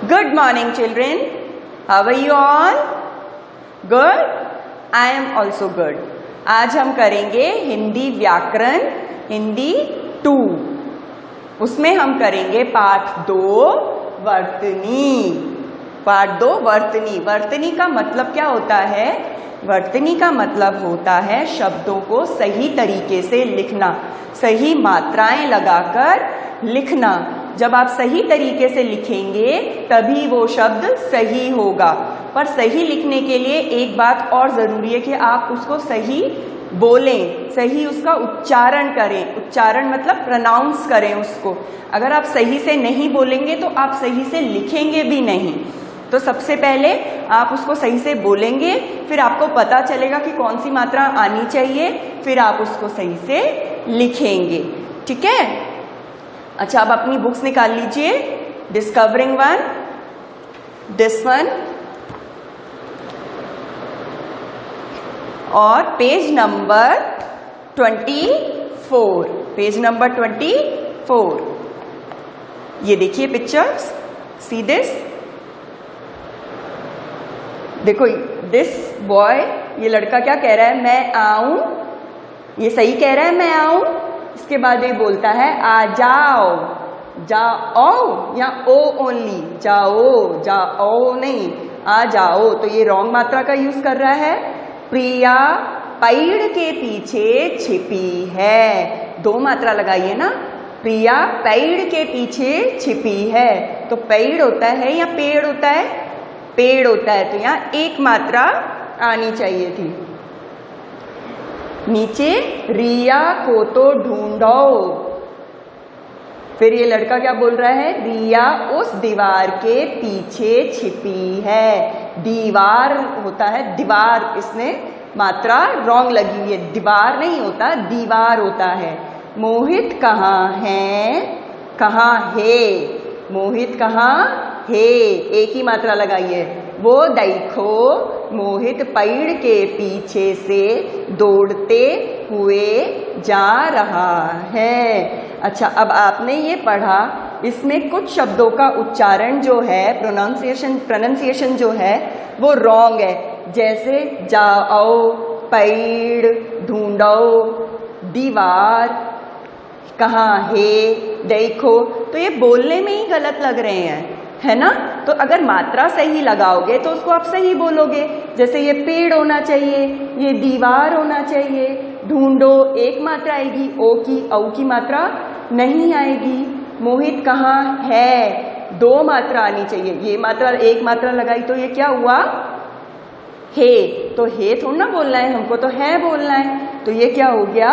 Good morning, children. How are you all? Good? I am also good. आज हम करेंगे हिंदी व्याकरण हिंदी 2। उसमें हम करेंगे पाठ 2 वर्तनी। पाठ 2 वर्तनी। वर्तनी का मतलब क्या होता है? वर्तनी का मतलब होता है शब्दों को सही तरीके से लिखना, सही मात्राएं लगाकर लिखना। जब आप सही तरीके से लिखेंगे तभी वो शब्द सही होगा। पर सही लिखने के लिए एक बात और ज़रूरी है कि आप उसको सही बोलें, सही उसका उच्चारण करें। उच्चारण मतलब प्रोनाउंस करें उसको। अगर आप सही से नहीं बोलेंगे तो आप सही से लिखेंगे भी नहीं। तो सबसे पहले आप उसको सही से बोलेंगे, फिर आपको पता चलेगा कि कौन सी मात्रा आनी चाहिए, फिर आप उसको सही से लिखेंगे। ठीक है? अच्छा, अब अपनी बुक्स निकाल लीजिए। डिस्कवरिंग 1, दिस वन, और पेज नंबर 24। Page number 24। ये देखिए पिक्चर्स, सी दिस। देखो, दिस बॉय, ये लड़का क्या कह रहा है? मैं आऊं। ये सही कह रहा है, मैं आऊं। इसके बाद ये बोलता है आ जाओ। जाओ या ओ ओनली, जाओ, जाओ नहीं, आ जाओ। तो ये रॉन्ग मात्रा का यूज कर रहा है। प्रिया पेड़ के पीछे छिपी है। 2 मात्रा लगाइए ना। प्रिया पेड़ के पीछे छिपी है। तो पेड़ होता है या पेड़ होता है? पेड़ होता है। तो यहाँ 1 मात्रा आनी चाहिए थी। नीचे रिया को तो ढूंढो। फिर ये लड़का क्या बोल रहा है? रिया उस दीवार के पीछे छिपी है। दीवार होता है, दीवार, इसने मात्रा रॉन्ग लगी हुई है। दीवार नहीं होता, दीवार होता है। मोहित कहाँ है? कहाँ है? मोहित कहाँ है? 1 ही मात्रा लगाइए। वो देखो, मोहित पेड़ के पीछे से दौड़ते हुए जा रहा है। अच्छा, अब आपने ये पढ़ा, इसमें कुछ शब्दों का उच्चारण जो है, प्रोनाउंसिएशन जो है वो रॉन्ग है। जैसे जाओ, पेड़, ढूंढो, दीवार, कहाँ है, देखो। तो ये बोलने में ही गलत लग रहे हैं, है ना? तो अगर मात्रा सही लगाओगे तो उसको आप सही बोलोगे। जैसे ये पेड़ होना चाहिए, ये दीवार होना चाहिए। ढूंढो 1 मात्रा आएगी, ओ की, औ की मात्रा नहीं आएगी। मोहित कहाँ है? 2 मात्रा आनी चाहिए। ये मात्रा 1 मात्रा लगाई तो ये क्या हुआ? हे। तो हे थोड़ा ना बोलना है हमको, तो है बोलना है। तो ये क्या हो गया?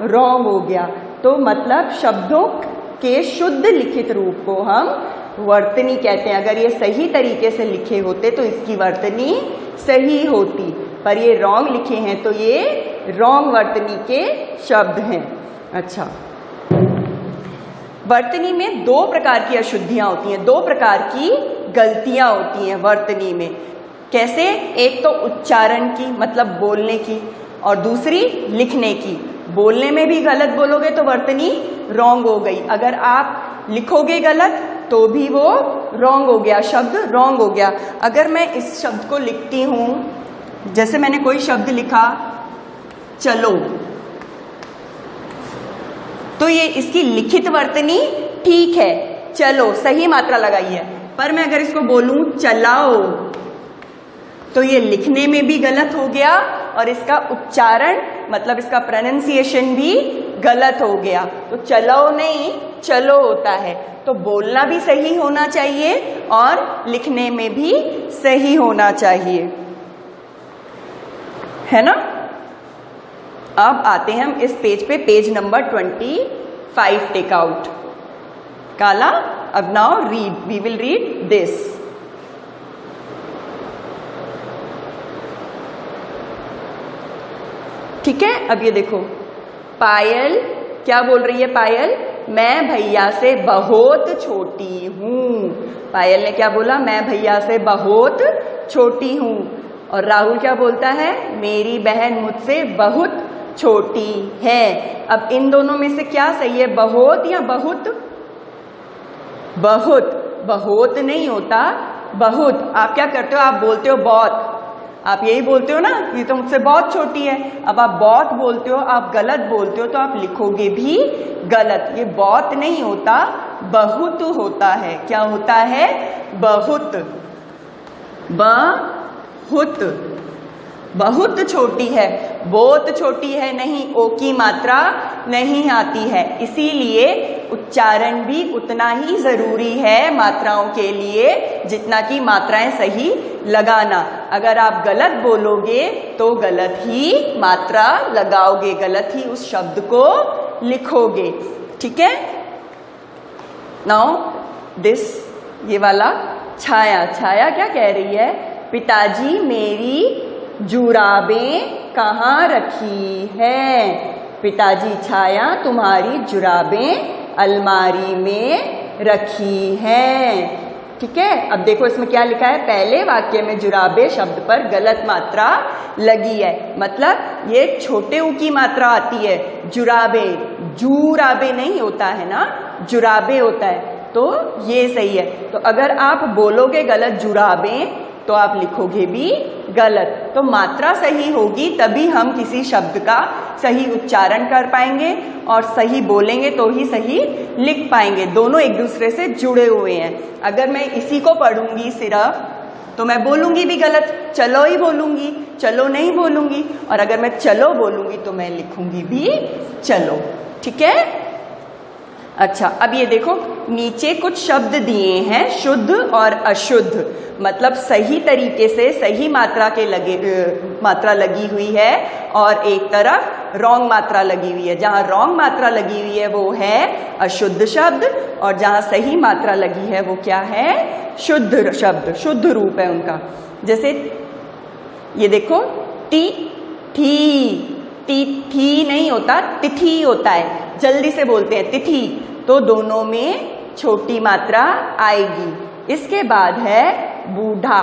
रॉन्ग हो गया। तो मतलब शब्दों के शुद्ध लिखित रूप को हम वर्तनी कहते हैं। अगर ये सही तरीके से लिखे होते तो इसकी वर्तनी सही होती, पर ये रॉन्ग लिखे हैं तो ये रॉन्ग वर्तनी के शब्द हैं। अच्छा, वर्तनी में 2 प्रकार की अशुद्धियां होती हैं, 2 प्रकार की गलतियां होती हैं वर्तनी में। कैसे? एक तो उच्चारण की, मतलब बोलने की, और दूसरी लिखने की। बोलने में भी गलत बोलोगे तो वर्तनी रॉन्ग हो गई। अगर आप लिखोगे गलत तो भी वो रॉन्ग हो गया, शब्द रॉन्ग हो गया। अगर मैं इस शब्द को लिखती हूं, जैसे मैंने कोई शब्द लिखा चलो, तो ये इसकी लिखित वर्तनी ठीक है, चलो सही मात्रा लगाई है। पर मैं अगर इसको बोलूं चलाओ तो ये लिखने में भी गलत हो गया और इसका उच्चारण मतलब इसका प्रोनाउंसिएशन भी गलत हो गया। तो चलो नहीं, चलो होता है। तो बोलना भी सही होना चाहिए और लिखने में भी सही होना चाहिए, है ना? अब आते हैं हम इस पेज पे, पेज नंबर 25, टेक आउट। काला, अब now read, we will read this. ठीक है? अब ये देखो, पायल क्या बोल रही है? पायल, मैं भैया से बहुत छोटी हूँ। पायल ने क्या बोला? मैं भैया से बहुत छोटी हूँ। और राहुल क्या बोलता है? मेरी बहन मुझसे बहुत छोटी है। अब इन दोनों में से क्या सही है? बहुत या बहुत? बहुत। बहुत नहीं होता, बहुत। आप क्या करते हो, आप बोलते हो बहुत, आप यही बोलते हो ना, ये तो मुझसे बहुत छोटी है। अब आप बहुत बोलते हो, आप गलत बोलते हो, तो आप लिखोगे भी गलत। ये बहुत नहीं होता, बहुत होता है। क्या होता है? बहुत। बहुत, बहुत छोटी है, बहुत छोटी है नहीं, ओ की मात्रा नहीं आती है। इसीलिए उच्चारण भी उतना ही जरूरी है मात्राओं के लिए जितना कि मात्राएं सही लगाना। अगर आप गलत बोलोगे तो गलत ही मात्रा लगाओगे, गलत ही उस शब्द को लिखोगे। ठीक है। नाउ दिस, ये वाला छाया। छाया क्या कह रही है? पिताजी मेरी जुराबें कहाँ रखी है? पिताजी, छाया तुम्हारी जुराबें अलमारी में रखी हैं। ठीक है। अब देखो इसमें क्या लिखा है, पहले वाक्य में जुराबे शब्द पर गलत मात्रा लगी है, मतलब ये छोटे ऊ की मात्रा आती है। जुराबे, जूराबे नहीं होता है ना, जुराबे होता है, तो ये सही है। तो अगर आप बोलोगे गलत जुराबे तो आप लिखोगे भी गलत। तो मात्रा सही होगी तभी हम किसी शब्द का सही उच्चारण कर पाएंगे और सही बोलेंगे तो ही सही लिख पाएंगे। दोनों एक दूसरे से जुड़े हुए हैं। अगर मैं इसी को पढ़ूंगी सिर्फ तो मैं बोलूंगी भी गलत, चलो ही बोलूंगी, चलो नहीं बोलूंगी। और अगर मैं चलो बोलूंगी तो मैं लिखूंगी भी चलो। ठीक है। अच्छा, अब ये देखो नीचे कुछ शब्द दिए हैं, शुद्ध और अशुद्ध, मतलब सही तरीके से सही मात्रा के मात्रा लगी हुई है और एक तरफ रॉन्ग मात्रा लगी हुई है। जहाँ रॉन्ग मात्रा लगी हुई है वो है अशुद्ध शब्द और जहाँ सही मात्रा लगी है वो क्या है? शुद्ध शब्द, शुद्ध रूप है उनका। जैसे ये देखो, टी थी, तिथि नहीं होता, तिथि होता है। जल्दी से बोलते हैं तिथि, तो दोनों में छोटी मात्रा आएगी। इसके बाद है बूढ़ा,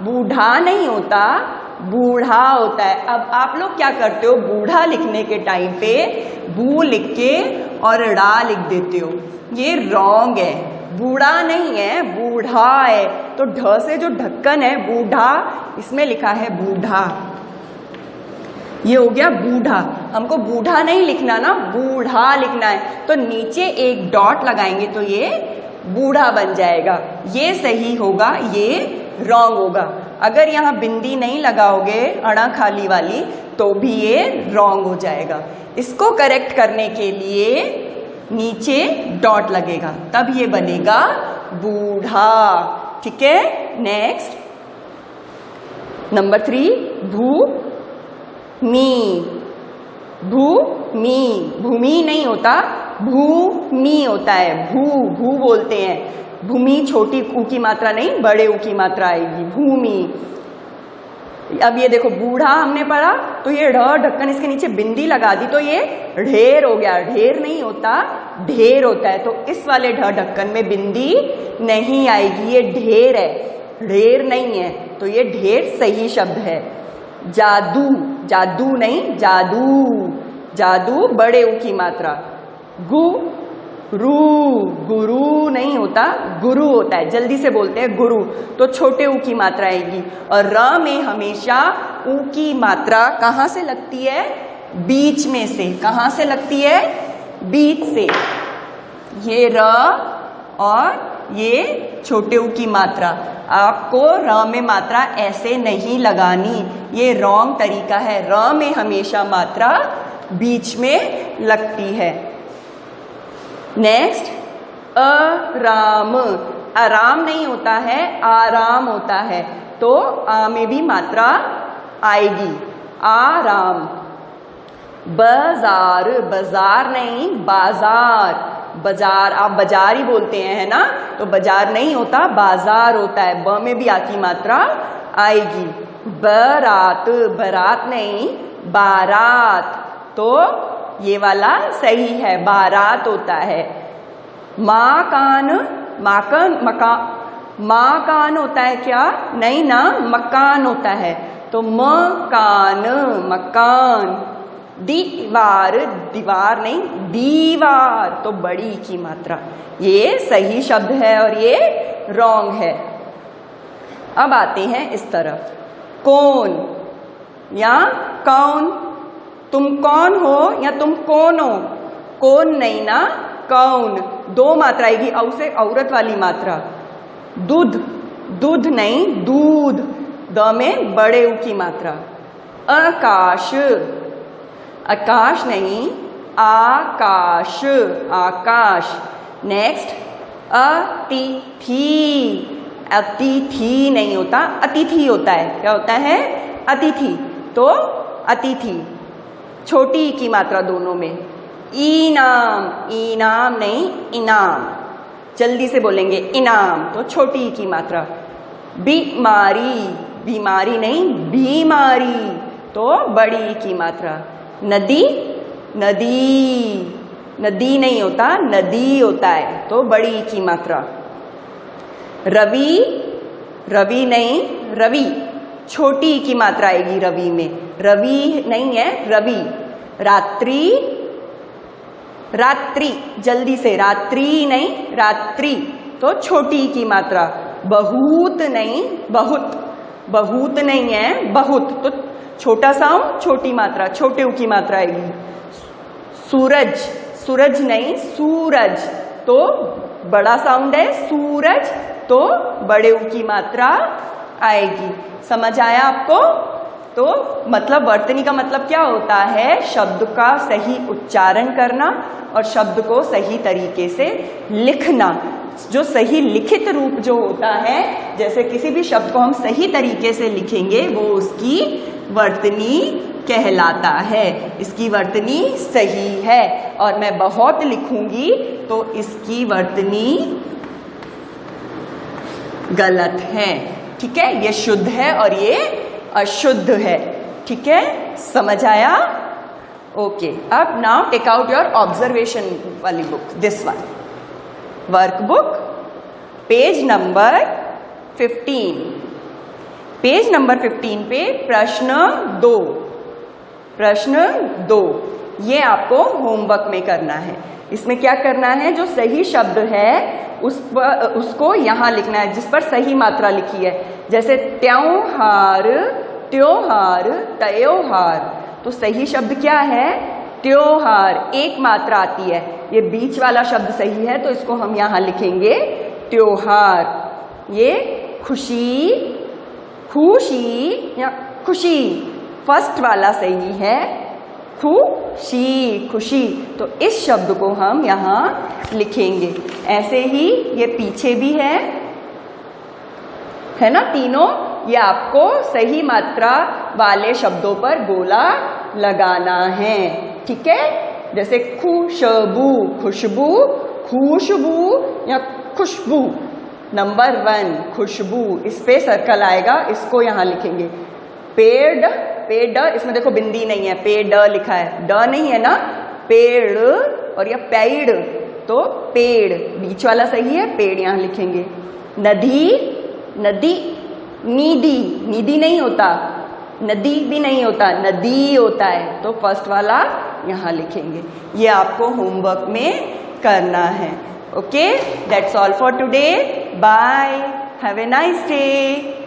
बूढ़ा नहीं होता, बूढ़ा होता है। अब आप लोग क्या करते हो, बूढ़ा लिखने के टाइम पे बू लिख के और ड़ा लिख देते हो, ये रॉन्ग है। बूढ़ा नहीं है, बूढ़ा है। तो ढ से जो ढक्कन है बूढ़ा, इसमें लिखा है बूढ़ा, ये हो गया बूढ़ा। हमको बूढ़ा नहीं लिखना ना, बूढ़ा लिखना है। तो नीचे एक डॉट लगाएंगे तो ये बूढ़ा बन जाएगा, ये सही होगा, ये रॉन्ग होगा। अगर यहाँ बिंदी नहीं लगाओगे अड़ा खाली वाली तो भी ये रॉन्ग हो जाएगा। इसको करेक्ट करने के लिए नीचे डॉट लगेगा, तब ये बनेगा बूढ़ा। ठीक है। नेक्स्ट नंबर 3, भूमि। भूमि, भूमि नहीं होता, भूमि होता है। भू बोलते हैं। भूमि छोटी ऊ की मात्रा नहीं, बड़े ऊ की मात्रा आएगी, भूमि। अब ये देखो बूढ़ा हमने पढ़ा तो ये ढ ढक्कन इसके नीचे बिंदी लगा दी तो ये ढेर हो गया। ढेर नहीं होता, ढेर होता है। तो इस वाले ढ ढक्कन में बिंदी नहीं आएगी, ये ढेर है, ढेर नहीं है। तो ये ढेर सही शब्द है। जादू, जादू नहीं, जादू, जादू बड़े ऊ की मात्रा। गुरु, गुरु नहीं होता, गुरु होता है। जल्दी से बोलते हैं गुरु, तो छोटे ऊ की मात्रा आएगी। और र में हमेशा ऊ की मात्रा कहाँ से लगती है? बीच में से। कहाँ से लगती है? बीच से। ये र और ये छोटे ऊ की मात्रा, आपको र में मात्रा ऐसे नहीं लगानी, ये रॉन्ग तरीका है। र में हमेशा मात्रा बीच में लगती है। नेक्स्ट, आराम। आराम नहीं होता है, आराम होता है। तो आ में भी मात्रा आएगी, आराम। बाजार, बाजार नहीं, बाजार, बाजार। आप बाजार ही बोलते हैं है ना, तो बाजार नहीं होता, बाजार होता है। ब में भी आ की मात्रा आएगी। बारात, बारात नहीं, बारात। तो ये वाला सही है, बारात होता है। माकान, माकान, मकान, माकान होता है क्या? नहीं ना, मकान होता है। तो मकान, मकान। दीवार, दीवार नहीं दीवार, तो बड़ी की मात्रा। ये सही शब्द है और ये रॉन्ग है। अब आते हैं इस तरफ, कौन या कौन, तुम कौन हो या तुम कौन हो, कौन नहीं ना कौन, दो मात्रा आएगी, औ से औरत वाली मात्रा। दूध, दूध नहीं दूध, द में बड़े ऊ की मात्रा। आकाश, आकाश नहीं आकाश, आकाश। नेक्स्ट, अतिथि, अतिथि नहीं होता अतिथि होता है। क्या होता है? अतिथि, तो अतिथि, छोटी की मात्रा दोनों में। इनाम, इनाम नहीं इनाम, जल्दी से बोलेंगे इनाम, तो छोटी की मात्रा। बीमारी, बीमारी नहीं बीमारी, तो बड़ी की मात्रा। नदी, नदी, नदी नहीं होता नदी होता है, तो बड़ी की मात्रा। रवि, रवि नहीं रवि, छोटी की मात्रा आएगी रवि में, रवि नहीं है रवि। रात्रि, रात्रि, जल्दी से, रात्रि नहीं रात्रि, तो छोटी की मात्रा। बहुत नहीं बहुत, बहुत नहीं है बहुत, तो छोटा साउंड छोटी मात्रा, छोटे की मात्रा आएगी। सूरज, सूरज नहीं सूरज, तो बड़ा साउंड है सूरज, तो बड़े की मात्रा आएगी। समझ आया आपको? तो मतलब वर्तनी का मतलब क्या होता है? शब्द का सही उच्चारण करना और शब्द को सही तरीके से लिखना। जो सही लिखित रूप जो होता है, जैसे किसी भी शब्द को हम सही तरीके से लिखेंगे वो उसकी वर्तनी कहलाता है। इसकी वर्तनी सही है, और मैं बहुत लिखूंगी तो इसकी वर्तनी गलत है। ठीक है, ये शुद्ध है और ये अशुद्ध है। ठीक है, समझ आया? ओके, अब now take out your observation वाली book, this one, workbook, page number 15। Page number 15 पे प्रश्न 2, प्रश्न 2 ये आपको होमवर्क में करना है। इसमें क्या करना है? जो सही शब्द है उसको यहाँ लिखना है, जिस पर सही मात्रा लिखी है। जैसे त्योहार, त्योहार, त्योहार, तो सही शब्द क्या है? त्योहार, एक मात्रा आती है। ये बीच वाला शब्द सही है, तो इसको हम यहाँ लिखेंगे त्योहार। ये खुशी, खुशी या खुशी, फर्स्ट वाला सही है, खुशी, खुशी, तो इस शब्द को हम यहाँ लिखेंगे। ऐसे ही ये पीछे भी है ना तीनों, ये आपको सही मात्रा वाले शब्दों पर गोला लगाना है। ठीक है, जैसे खुशबू, खुशबू, खुशबू या खुशबू, नंबर 1 खुशबू, इस पे सर्कल आएगा, इसको यहाँ लिखेंगे। पेड़, पेड़, इसमें देखो बिंदी नहीं है, पेड़ लिखा है, ड नहीं है ना, पेड़, और यह पेड़, तो पेड़, बीच वाला सही है, पेड़ यहाँ लिखेंगे। नदी, नदी, नीदी, नीदी नहीं होता, नदी भी नहीं होता, नदी होता है, तो फर्स्ट वाला यहाँ लिखेंगे। ये आपको होमवर्क में करना है। Okay, that's all for today, bye, have a nice day.